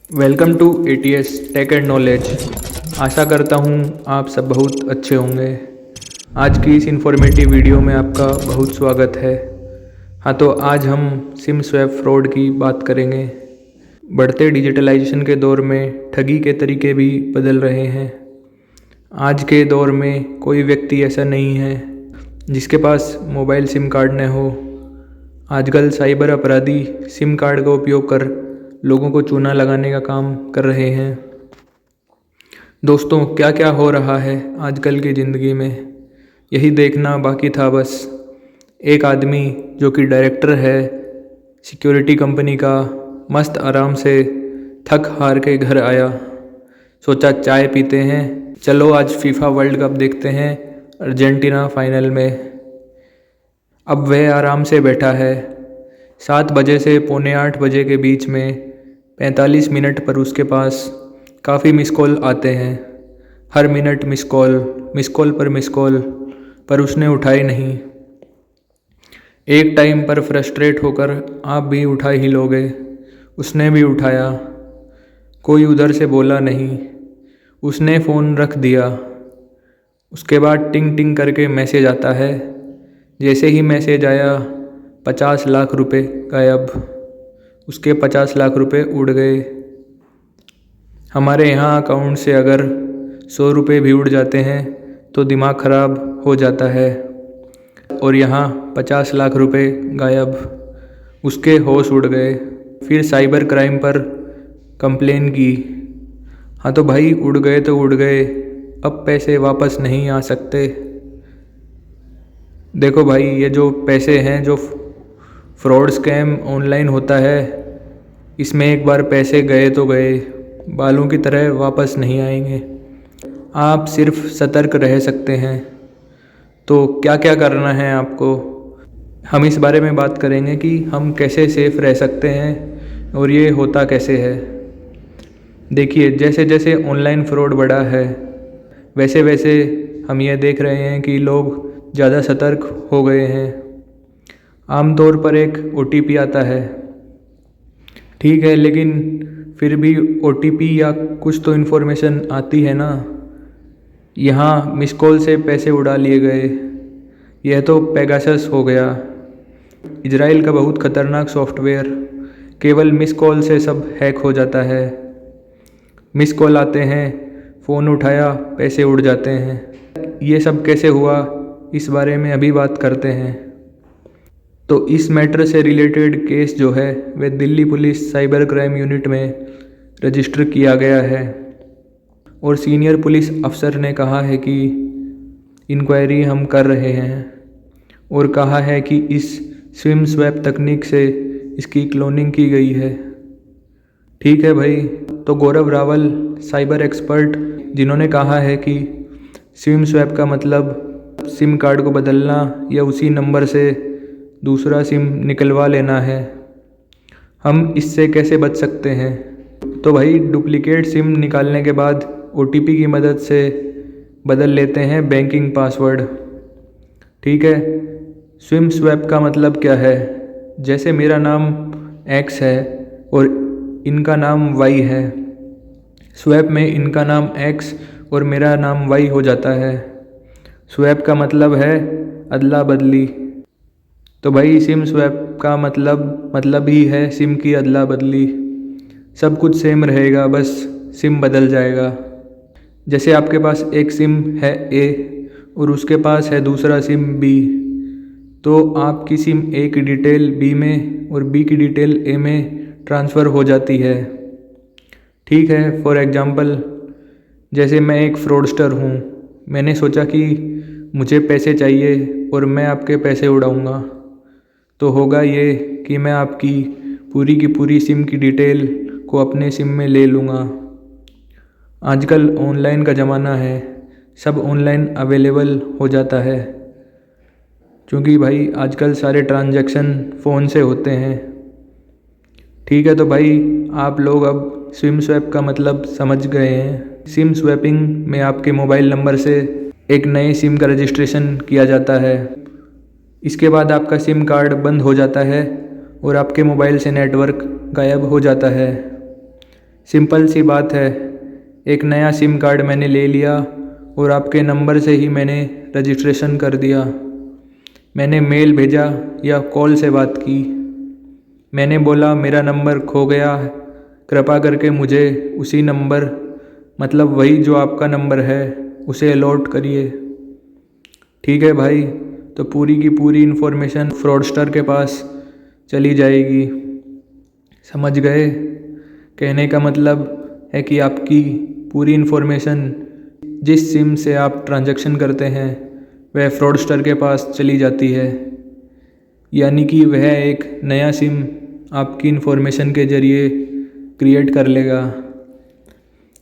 Welcome to ATS tech and knowledge. आशा करता हूँ आप सब बहुत अच्छे होंगे। आज की इस इन्फॉर्मेटिव वीडियो में आपका बहुत स्वागत है। हाँ, तो आज हम सिम स्वैप फ्रॉड की बात करेंगे। बढ़ते डिजिटलाइजेशन के दौर में ठगी के तरीके भी बदल रहे हैं। आज के दौर में कोई व्यक्ति ऐसा नहीं है जिसके पास मोबाइल सिम कार्ड न हो। आजकल साइबर अपराधी सिम कार्ड का उपयोग कर लोगों को चूना लगाने का काम कर रहे हैं। दोस्तों, क्या क्या हो रहा है आजकल की ज़िंदगी में, यही देखना बाकी था बस। एक आदमी जो कि डायरेक्टर है सिक्योरिटी कंपनी का, मस्त आराम से थक हार के घर आया। सोचा चाय पीते हैं, चलो आज फीफा वर्ल्ड कप देखते हैं, अर्जेंटीना फाइनल में। अब वह आराम से बैठा है। 7 बजे से पौने 8 बजे के बीच में 45 मिनट पर उसके पास काफ़ी मिस कॉल आते हैं। हर मिनट मिस कॉल पर उसने उठाई नहीं। एक टाइम पर फ्रस्ट्रेट होकर आप भी उठा ही लोगे। उसने भी उठाया, कोई उधर से बोला नहीं, उसने फ़ोन रख दिया। उसके बाद टिंग टिंग करके मैसेज आता है। जैसे ही मैसेज आया, 50 लाख रुपए गायब। उसके 50 लाख रुपए उड़ गए। हमारे यहाँ अकाउंट से अगर 100 रुपये भी उड़ जाते हैं तो दिमाग ख़राब हो जाता है, और यहाँ 50 लाख रुपए गायब। उसके होश उड़ गए। फिर साइबर क्राइम पर कंप्लेन की। हाँ तो भाई, उड़ गए तो उड़ गए, अब पैसे वापस नहीं आ सकते। देखो भाई, ये जो पैसे हैं, जो फ्रॉड स्कैम ऑनलाइन होता है, इसमें एक बार पैसे गए तो गए, बालों की तरह वापस नहीं आएंगे। आप सिर्फ सतर्क रह सकते हैं। तो क्या क्या करना है आपको, हम इस बारे में बात करेंगे कि हम कैसे सेफ रह सकते हैं और ये होता कैसे है। देखिए, जैसे जैसे ऑनलाइन फ्रॉड बढ़ा है, वैसे वैसे हम ये देख रहे हैं कि लोग ज़्यादा सतर्क हो गए हैं। आमतौर पर एक OTP आता है, ठीक है, लेकिन फिर भी OTP या कुछ तो इन्फॉर्मेशन आती है ना। यहाँ मिस कॉल से पैसे उड़ा लिए गए, यह तो पेगासस हो गया। इजराइल का बहुत ख़तरनाक सॉफ्टवेयर, केवल मिस कॉल से सब हैक हो जाता है। मिस कॉल आते हैं, फ़ोन उठाया, पैसे उड़ जाते हैं। ये सब कैसे हुआ, इस बारे में अभी बात करते हैं। तो इस मैटर से रिलेटेड केस जो है वह Delhi police cyber crime unit में रजिस्टर किया गया है, और सीनियर पुलिस अफसर ने कहा है कि इंक्वायरी हम कर रहे हैं, और कहा है कि इस सिम स्वैप तकनीक से इसकी क्लोनिंग की गई है। ठीक है भाई, तो गौरव रावल साइबर एक्सपर्ट, जिन्होंने कहा है कि सिम स्वैप का मतलब सिम कार्ड को बदलना या उसी नंबर से दूसरा सिम निकलवा लेना है। हम इससे कैसे बच सकते हैं? तो भाई, डुप्लीकेट सिम निकालने के बाद OTP की मदद से बदल लेते हैं बैंकिंग पासवर्ड। ठीक है। सिम स्वैप का मतलब क्या है? जैसे मेरा नाम X है और इनका नाम Y है, स्वैप में इनका नाम X और मेरा नाम Y हो जाता है। स्वैप का मतलब है अदला बदली। तो भाई, सिम स्वैप का मतलब ही है सिम की अदला बदली। सब कुछ सेम रहेगा, बस सिम बदल जाएगा। जैसे आपके पास एक सिम है A और उसके पास है दूसरा सिम B, तो आपकी सिम A की डिटेल B में और B की डिटेल A में ट्रांसफ़र हो जाती है। ठीक है। फॉर एग्ज़ाम्पल, जैसे मैं एक फ्रॉडस्टर हूँ, मैंने सोचा कि मुझे पैसे चाहिए और मैं आपके पैसे उड़ाऊँगा, तो होगा ये कि मैं आपकी पूरी की पूरी सिम की डिटेल को अपने सिम में ले लूँगा। आजकल ऑनलाइन का ज़माना है, सब ऑनलाइन अवेलेबल हो जाता है, क्योंकि भाई आजकल सारे ट्रांजैक्शन फ़ोन से होते हैं। ठीक है, तो भाई आप लोग अब सिम स्वैप का मतलब समझ गए हैं। सिम स्वैपिंग में आपके मोबाइल नंबर से एक नए सिम का रजिस्ट्रेशन किया जाता है। इसके बाद आपका सिम कार्ड बंद हो जाता है और आपके मोबाइल से नेटवर्क गायब हो जाता है। सिंपल सी बात है, एक नया सिम कार्ड मैंने ले लिया और आपके नंबर से ही मैंने रजिस्ट्रेशन कर दिया। मैंने मेल भेजा या कॉल से बात की। मैंने बोला मेरा नंबर खो गया है, कृपा करके मुझे उसी नंबर, मतलब वही जो आपका नंबर है, उसे अलॉट करिए। ठीक है भाई, तो पूरी की पूरी इन्फॉर्मेशन फ्रॉडस्टर के पास चली जाएगी। समझ गए? कहने का मतलब है कि आपकी पूरी इन्फॉर्मेशन जिस सिम से आप ट्रांजैक्शन करते हैं वह फ्रॉडस्टर के पास चली जाती है, यानी कि वह एक नया सिम आपकी इन्फॉर्मेशन के ज़रिए क्रिएट कर लेगा।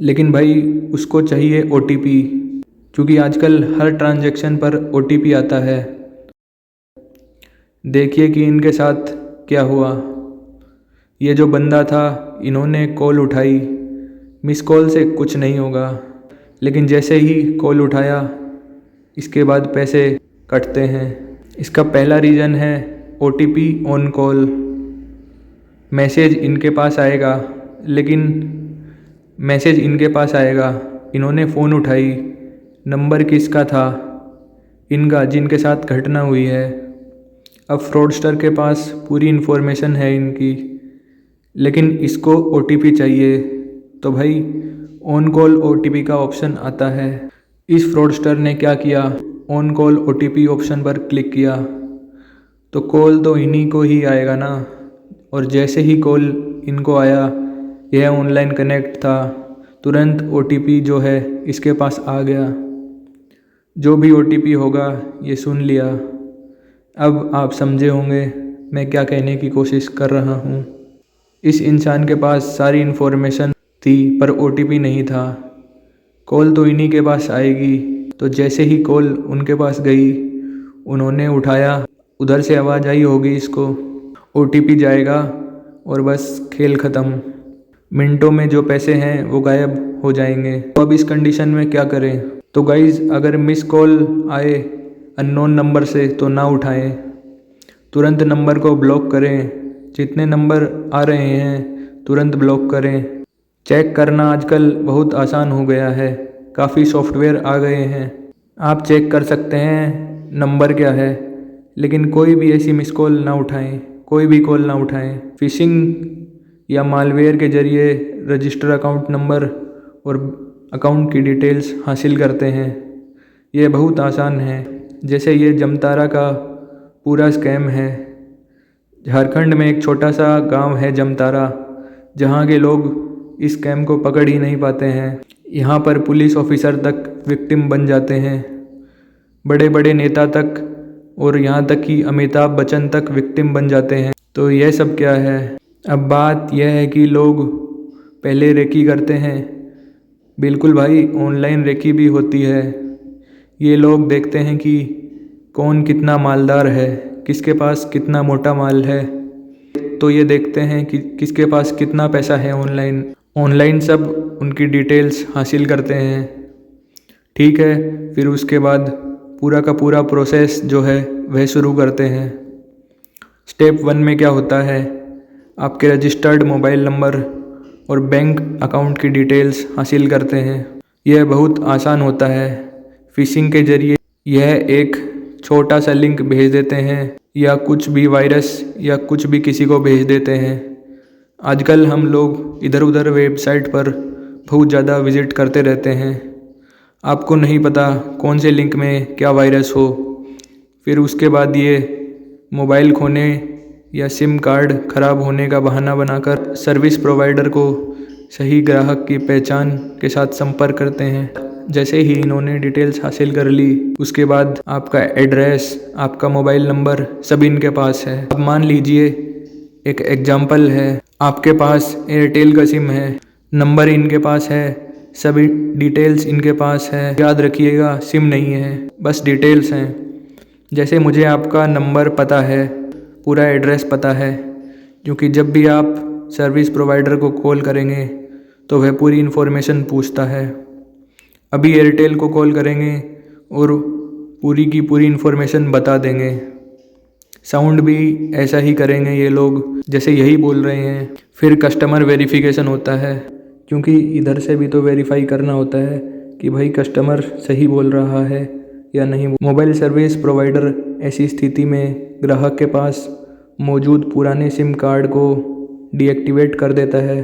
लेकिन भाई उसको चाहिए OTP, क्योंकि आजकल हर ट्रांजैक्शन पर OTP आता है। देखिए कि इनके साथ क्या हुआ। ये जो बंदा था, इन्होंने कॉल उठाई, मिस कॉल से कुछ नहीं होगा, लेकिन जैसे ही कॉल उठाया इसके बाद पैसे कटते हैं। इसका पहला रीज़न है OTP ऑन कॉल। मैसेज इनके पास आएगा, लेकिन मैसेज इनके पास आएगा, इन्होंने फ़ोन उठाई, नंबर किसका था? इनका, जिनके साथ घटना हुई है। अब फ्रॉडस्टर के पास पूरी इन्फॉर्मेशन है इनकी, लेकिन इसको OTP चाहिए। तो भाई ऑन कॉल OTP का ऑप्शन आता है। इस फ्रॉडस्टर ने क्या किया, ऑन कॉल OTP ऑप्शन पर क्लिक किया तो कॉल तो इन्हीं को ही आएगा ना। और जैसे ही कॉल इनको आया, यह ऑनलाइन कनेक्ट था, तुरंत OTP जो है इसके पास आ गया। जो भी OTP होगा ये सुन लिया। अब आप समझे होंगे मैं क्या कहने की कोशिश कर रहा हूँ। इस इंसान के पास सारी इन्फॉर्मेशन थी पर OTP नहीं था। कॉल तो इन्हीं के पास आएगी, तो जैसे ही कॉल उनके पास गई, उन्होंने उठाया, उधर से आवाज़ आई होगी इसको, OTP जाएगा और बस खेल ख़त्म। मिनटों में जो पैसे हैं वो गायब हो जाएंगे। तो अब इस कंडीशन में क्या करें? तो गाइज़, अगर मिस कॉल आए अननोन नंबर से तो ना उठाएं, तुरंत नंबर को ब्लॉक करें। जितने नंबर आ रहे हैं तुरंत ब्लॉक करें। चेक करना आजकल बहुत आसान हो गया है, काफ़ी सॉफ्टवेयर आ गए हैं, आप चेक कर सकते हैं नंबर क्या है। लेकिन कोई भी ऐसी मिस कॉल ना उठाएं, कोई भी कॉल ना उठाएं। फिशिंग या मालवेयर के ज़रिए रजिस्टर अकाउंट नंबर और अकाउंट की डिटेल्स हासिल करते हैं। ये बहुत आसान है। जैसे ये जमतारा का पूरा स्कैम है। झारखंड में एक छोटा सा गांव है जमतारा, जहां के लोग इस स्कैम को पकड़ ही नहीं पाते हैं। यहाँ पर पुलिस ऑफिसर तक विक्टिम बन जाते हैं, बड़े बड़े नेता तक, और यहाँ तक कि अमिताभ बच्चन तक विक्टिम बन जाते हैं। तो यह सब क्या है? अब बात यह है कि लोग पहले रेकी करते हैं। बिल्कुल भाई, ऑनलाइन रेकी भी होती है। ये लोग देखते हैं कि कौन कितना मालदार है, किसके पास कितना मोटा माल है। तो ये देखते हैं कि किसके पास कितना पैसा है ऑनलाइन सब उनकी डिटेल्स हासिल करते हैं। ठीक है, फिर उसके बाद पूरा का पूरा प्रोसेस जो है वह शुरू करते हैं। स्टेप 1 में क्या होता है, आपके रजिस्टर्ड मोबाइल नंबर और बैंक अकाउंट की डिटेल्स हासिल करते हैं। यह बहुत आसान होता है। फिशिंग के ज़रिए यह एक छोटा सा लिंक भेज देते हैं या कुछ भी वायरस या कुछ भी किसी को भेज देते हैं। आजकल हम लोग इधर उधर वेबसाइट पर बहुत ज़्यादा विज़िट करते रहते हैं। आपको नहीं पता कौन से लिंक में क्या वायरस हो। फिर उसके बाद ये मोबाइल खोने या सिम कार्ड ख़राब होने का बहाना बनाकर सर्विस प्रोवाइडर को सही ग्राहक की पहचान के साथ संपर्क करते हैं। जैसे ही इन्होंने डिटेल्स हासिल कर ली, उसके बाद आपका एड्रेस, आपका मोबाइल नंबर सब इनके पास है। अब मान लीजिए एक एग्जाम्पल है, आपके पास एयरटेल का सिम है, नंबर इनके पास है, सभी डिटेल्स इनके पास है। याद रखिएगा, सिम नहीं है, बस डिटेल्स हैं। जैसे मुझे आपका नंबर पता है, पूरा एड्रेस पता है, क्योंकि जब भी आप सर्विस प्रोवाइडर को कॉल करेंगे तो वह पूरी इन्फॉर्मेशन पूछता है। अभी एयरटेल को कॉल करेंगे और पूरी की पूरी इन्फॉर्मेशन बता देंगे। साउंड भी ऐसा ही करेंगे ये लोग जैसे यही बोल रहे हैं। फिर कस्टमर वेरिफिकेशन होता है। क्योंकि इधर से भी तो वेरीफाई करना होता है कि भाई कस्टमर सही बोल रहा है या नहीं। मोबाइल सर्विस प्रोवाइडर ऐसी स्थिति में ग्राहक के पास मौजूद पुराने सिम कार्ड को डीएक्टिवेट कर देता है।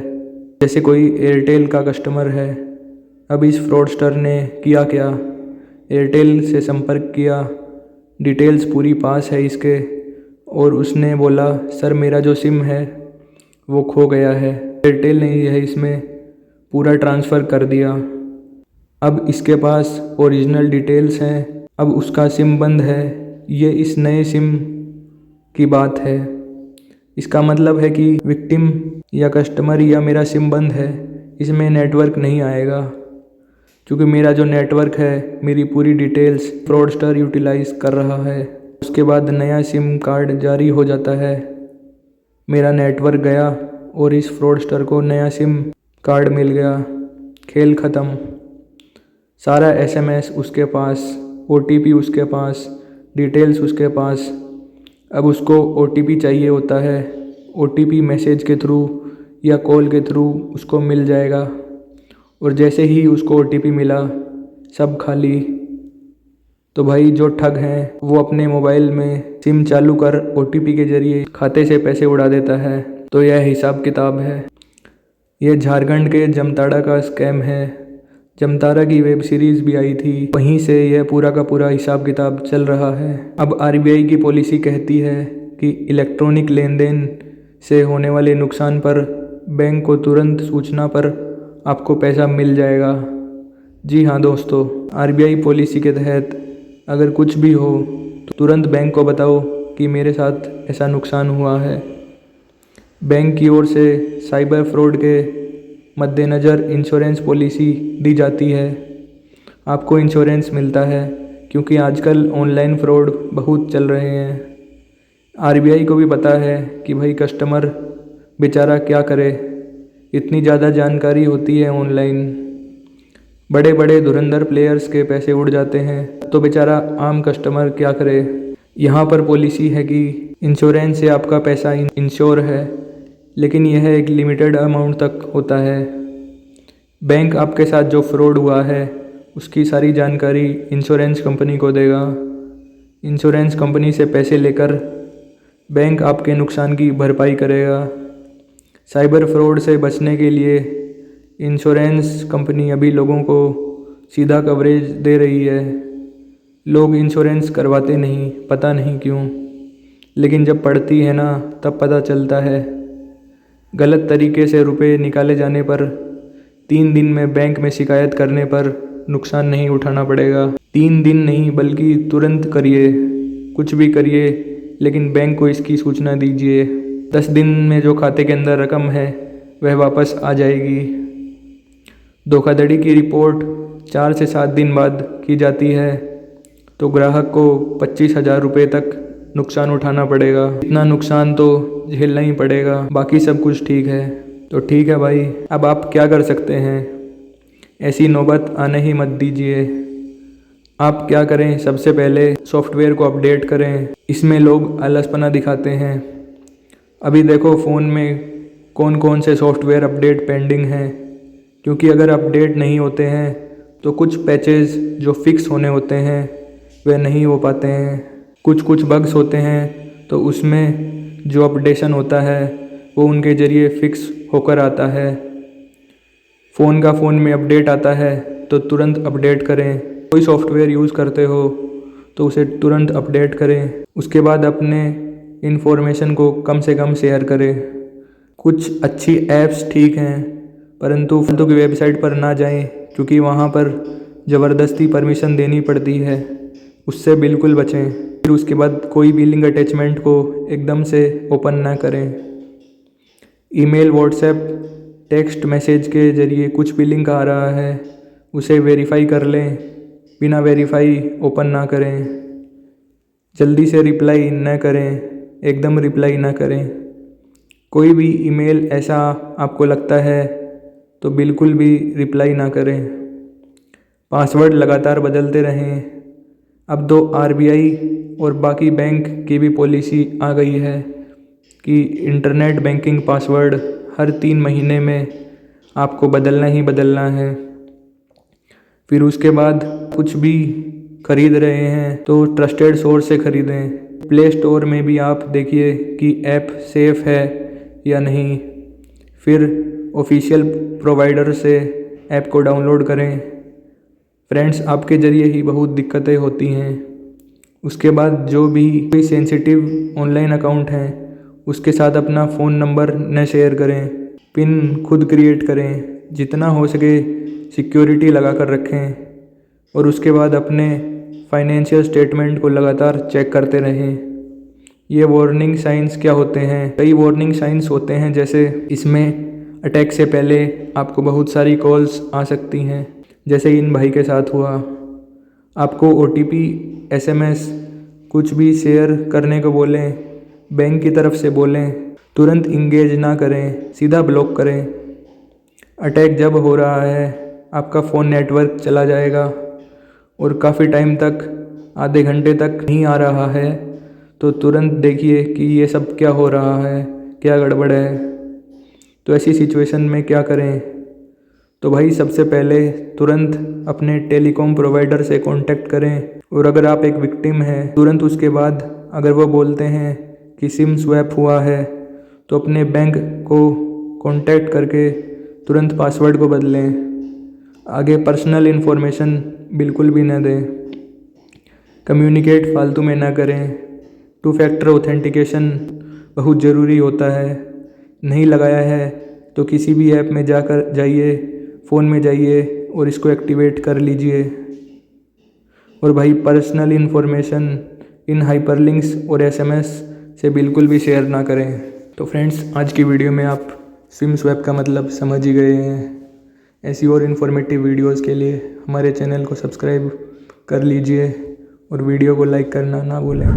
जैसे कोई एयरटेल का कस्टमर है। अब इस फ्रॉडस्टर ने किया क्या, एयरटेल से संपर्क किया, डिटेल्स पूरी पास है इसके, और उसने बोला सर मेरा जो सिम है वो खो गया है। एयरटेल ने यह इसमें पूरा ट्रांसफ़र कर दिया। अब इसके पास ओरिजिनल डिटेल्स हैं। अब उसका सिम बंद है। ये इस नए सिम की बात है। इसका मतलब है कि विक्टिम या कस्टमर या मेरा सिम बंद है, इसमें नेटवर्क नहीं आएगा, क्योंकि मेरा जो नेटवर्क है मेरी पूरी डिटेल्स फ्रॉडस्टर यूटिलाइज़ कर रहा है। उसके बाद नया सिम कार्ड जारी हो जाता है। मेरा नेटवर्क गया और इस फ्रॉडस्टर को नया सिम कार्ड मिल गया। खेल ख़त्म। सारा एसएमएस उसके पास, ओटीपी उसके पास, डिटेल्स उसके पास। अब उसको ओटीपी चाहिए होता है। ओटीपी मैसेज के थ्रू या कॉल के थ्रू उसको मिल जाएगा, और जैसे ही उसको ओटीपी मिला सब खाली। तो भाई जो ठग हैं वो अपने मोबाइल में सिम चालू कर ओटीपी के ज़रिए खाते से पैसे उड़ा देता है। तो यह हिसाब किताब है। यह झारखंड के जमताड़ा का स्कैम है। जमताड़ा की वेब सीरीज़ भी आई थी, वहीं से यह पूरा का पूरा हिसाब किताब चल रहा है। अब आरबीआई की पॉलिसी कहती है कि इलेक्ट्रॉनिक लेन देन से होने वाले नुकसान पर बैंक को तुरंत सूचना पर आपको पैसा मिल जाएगा। जी हाँ दोस्तों, आरबीआई पॉलिसी के तहत अगर कुछ भी हो तो तुरंत बैंक को बताओ कि मेरे साथ ऐसा नुकसान हुआ है। बैंक की ओर से साइबर फ्रॉड के मद्देनज़र इंश्योरेंस पॉलिसी दी जाती है। आपको इंश्योरेंस मिलता है, क्योंकि आजकल ऑनलाइन फ्रॉड बहुत चल रहे हैं। आरबीआई को भी पता है कि भाई कस्टमर बेचारा क्या करे, इतनी ज़्यादा जानकारी होती है ऑनलाइन। बड़े बड़े धुरंधर प्लेयर्स के पैसे उड़ जाते हैं, तो बेचारा आम कस्टमर क्या करे। यहाँ पर पॉलिसी है कि इंश्योरेंस से आपका पैसा इंश्योर है, लेकिन यह एक लिमिटेड अमाउंट तक होता है। बैंक आपके साथ जो फ्रॉड हुआ है उसकी सारी जानकारी इंश्योरेंस कंपनी को देगा। इंश्योरेंस कंपनी से पैसे लेकर बैंक आपके नुकसान की भरपाई करेगा। साइबर फ्रॉड से बचने के लिए इंश्योरेंस कंपनी अभी लोगों को सीधा कवरेज दे रही है। लोग इंश्योरेंस करवाते नहीं, पता नहीं क्यों, लेकिन जब पड़ती है ना तब पता चलता है। गलत तरीके से रुपए निकाले जाने पर 3 दिन में बैंक में शिकायत करने पर नुकसान नहीं उठाना पड़ेगा। 3 दिन नहीं बल्कि तुरंत करिए, कुछ भी करिए, लेकिन बैंक को इसकी सूचना दीजिए। 10 दिन में जो खाते के अंदर रकम है वह वापस आ जाएगी। धोखाधड़ी की रिपोर्ट 4 से 7 दिन बाद की जाती है, तो ग्राहक को 25,000 रुपये तक नुकसान उठाना पड़ेगा। इतना नुकसान तो झेलना ही पड़ेगा, बाकी सब कुछ ठीक है। तो ठीक है भाई, अब आप क्या कर सकते हैं, ऐसी नौबत आने ही मत दीजिए। आप क्या करें, सबसे पहले सॉफ्टवेयर को अपडेट करें। इसमें लोग आलसपना दिखाते हैं। अभी देखो फ़ोन में कौन कौन से सॉफ्टवेयर अपडेट पेंडिंग हैं, क्योंकि अगर अपडेट नहीं होते हैं तो कुछ पैचेस जो फिक्स होने होते हैं वे नहीं हो पाते हैं। कुछ बग्स होते हैं तो उसमें जो अपडेशन होता है वो उनके ज़रिए फिक्स होकर आता है। फ़ोन का फ़ोन में अपडेट आता है तो तुरंत अपडेट करें। कोई सॉफ्टवेयर यूज़ करते हो तो उसे तुरंत अपडेट करें। उसके बाद अपने इन्फॉर्मेशन को कम से कम शेयर करें। कुछ अच्छी ऐप्स ठीक हैं, परंतु फालतू की वेबसाइट पर ना जाएं, क्योंकि वहाँ पर ज़बरदस्ती परमिशन देनी पड़ती है। उससे बिल्कुल बचें। फिर उसके बाद कोई भी लिंक अटैचमेंट को एकदम से ओपन ना करें। ईमेल, व्हाट्सएप, टेक्स्ट मैसेज के ज़रिए कुछ भी लिंक आ रहा है उसे वेरीफाई कर लें, बिना वेरीफाई ओपन ना करें। जल्दी से रिप्लाई न करें, एकदम रिप्लाई ना करें। कोई भी ईमेल ऐसा आपको लगता है तो बिल्कुल भी रिप्लाई ना करें। पासवर्ड लगातार बदलते रहें। अब तो आरबीआई और बाकी बैंक की भी पॉलिसी आ गई है कि इंटरनेट बैंकिंग पासवर्ड हर 3 महीने में आपको बदलना ही बदलना है। फिर उसके बाद कुछ भी खरीद रहे हैं तो ट्रस्टेड सोर्स से खरीदें। प्ले स्टोर में भी आप देखिए कि ऐप सेफ़ है या नहीं। फिर ऑफिशियल प्रोवाइडर से ऐप को डाउनलोड करें। फ्रेंड्स, आपके ज़रिए ही बहुत दिक्कतें होती हैं। उसके बाद जो भी कोई सेंसिटिव ऑनलाइन अकाउंट हैं उसके साथ अपना फ़ोन नंबर न शेयर करें। पिन खुद क्रिएट करें। जितना हो सके सिक्योरिटी लगा कर रखें। और उसके बाद अपने फाइनेंशियल स्टेटमेंट को लगातार चेक करते रहें। ये वार्निंग साइंस क्या होते हैं? कई वार्निंग साइंस होते हैं, जैसे इसमें अटैक से पहले आपको बहुत सारी कॉल्स आ सकती हैं, जैसे इन भाई के साथ हुआ। आपको OTP SMS कुछ भी शेयर करने को बोलें, बैंक की तरफ से बोलें, तुरंत इंगेज ना करें, सीधा ब्लॉक करें। अटैक जब हो रहा है आपका फ़ोन नेटवर्क चला जाएगा और काफ़ी टाइम तक, आधे घंटे तक नहीं आ रहा है, तो तुरंत देखिए कि ये सब क्या हो रहा है, क्या गड़बड़ है। तो ऐसी सिचुएशन में क्या करें? तो भाई सबसे पहले तुरंत अपने टेलीकॉम प्रोवाइडर से कांटेक्ट करें। और अगर आप एक विक्टिम हैं, तुरंत उसके बाद अगर वो बोलते हैं कि सिम स्वैप हुआ है, तो अपने बैंक को कांटेक्ट करके तुरंत पासवर्ड को बदलें। आगे पर्सनल इन्फॉर्मेशन बिल्कुल भी न दें। कम्युनिकेट फालतू में ना करें। 2 फैक्टर ऑथेंटिकेशन बहुत ज़रूरी होता है। नहीं लगाया है तो किसी भी ऐप में जाइए, फ़ोन में जाइए और इसको एक्टिवेट कर लीजिए। और भाई पर्सनल इन्फॉर्मेशन इन हाइपरलिंक्स और SMS से बिल्कुल भी शेयर ना करें। तो फ्रेंड्स, आज की वीडियो में आप सिम स्वैप का मतलब समझ ही गए हैं। ऐसी और इन्फॉर्मेटिव वीडियोस के लिए हमारे चैनल को सब्सक्राइब कर लीजिए और वीडियो को लाइक करना ना भूलें।